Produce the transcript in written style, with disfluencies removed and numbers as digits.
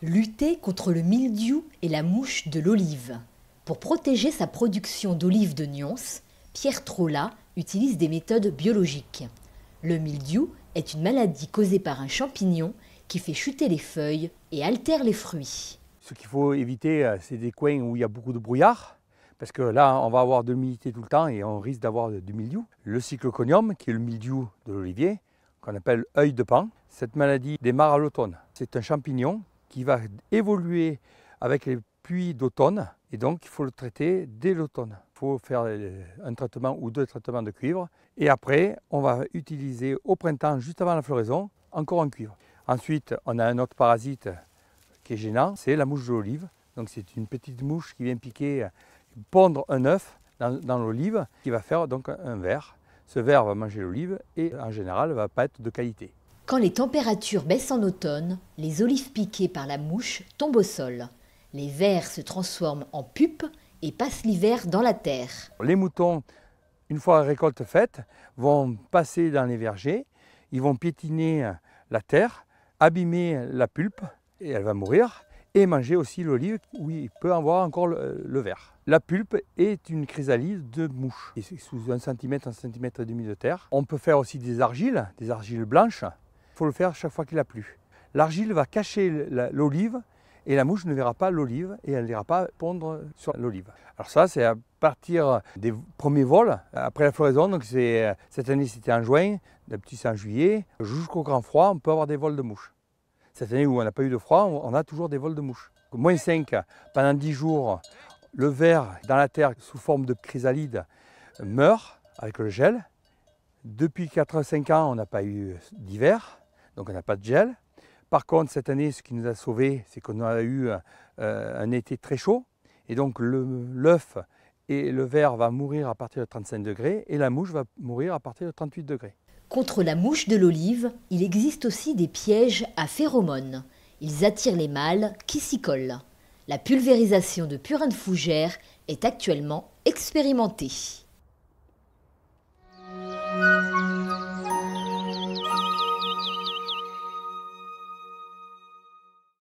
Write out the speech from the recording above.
Lutter contre le mildiou et la mouche de l'olive. Pour protéger sa production d'olives de Nyons, Pierre Trolla utilise des méthodes biologiques. Le mildiou est une maladie causée par un champignon qui fait chuter les feuilles et altère les fruits. Ce qu'il faut éviter, c'est des coins où il y a beaucoup de brouillard, parce que là, on va avoir de l'humidité tout le temps et on risque d'avoir du mildiou. Le cycloconium, qui est le mildiou de l'olivier, qu'on appelle œil de paon, cette maladie démarre à l'automne. C'est un champignon qui va évoluer avec les pluies d'automne, et donc il faut le traiter dès l'automne. Il faut faire un traitement ou deux traitements de cuivre, et après, on va utiliser au printemps, juste avant la floraison, encore un cuivre. Ensuite, on a un autre parasite qui est gênant, c'est la mouche de l'olive. Donc c'est une petite mouche qui vient piquer, pondre un œuf dans l'olive, qui va faire donc un ver. Ce ver va manger l'olive et en général ne va pas être de qualité. Quand les températures baissent en automne, les olives piquées par la mouche tombent au sol. Les vers se transforment en pupes et passent l'hiver dans la terre. Les moutons, une fois la récolte faite, vont passer dans les vergers, ils vont piétiner la terre, abîmer la pulpe, et elle va mourir, et manger aussi l'olive où il peut avoir encore le ver. La pulpe est une chrysalide de mouche, et c'est sous 1 cm, 1 cm et demi de terre. On peut faire aussi des argiles blanches. Il faut le faire chaque fois qu'il a plu. L'argile va cacher l'olive, et la mouche ne verra pas l'olive, et elle n'ira pas pondre sur l'olive. Alors ça, c'est à partir des premiers vols, après la floraison. Donc cette année, c'était en juin, d'habitude c'est en juillet. Jusqu'au grand froid, on peut avoir des vols de mouches. Cette année où on n'a pas eu de froid, on a toujours des vols de mouches. Moins 5, pendant 10 jours, le ver dans la terre sous forme de chrysalide meurt avec le gel. Depuis 4-5 ans, on n'a pas eu d'hiver, donc on n'a pas de gel. Par contre, cette année, ce qui nous a sauvés, c'est qu'on a eu un été très chaud. Et donc l'œuf et le ver vont mourir à partir de 35 degrés et la mouche va mourir à partir de 38 degrés. Contre la mouche de l'olive, il existe aussi des pièges à phéromones. Ils attirent les mâles qui s'y collent. La pulvérisation de purin de fougère est actuellement expérimentée.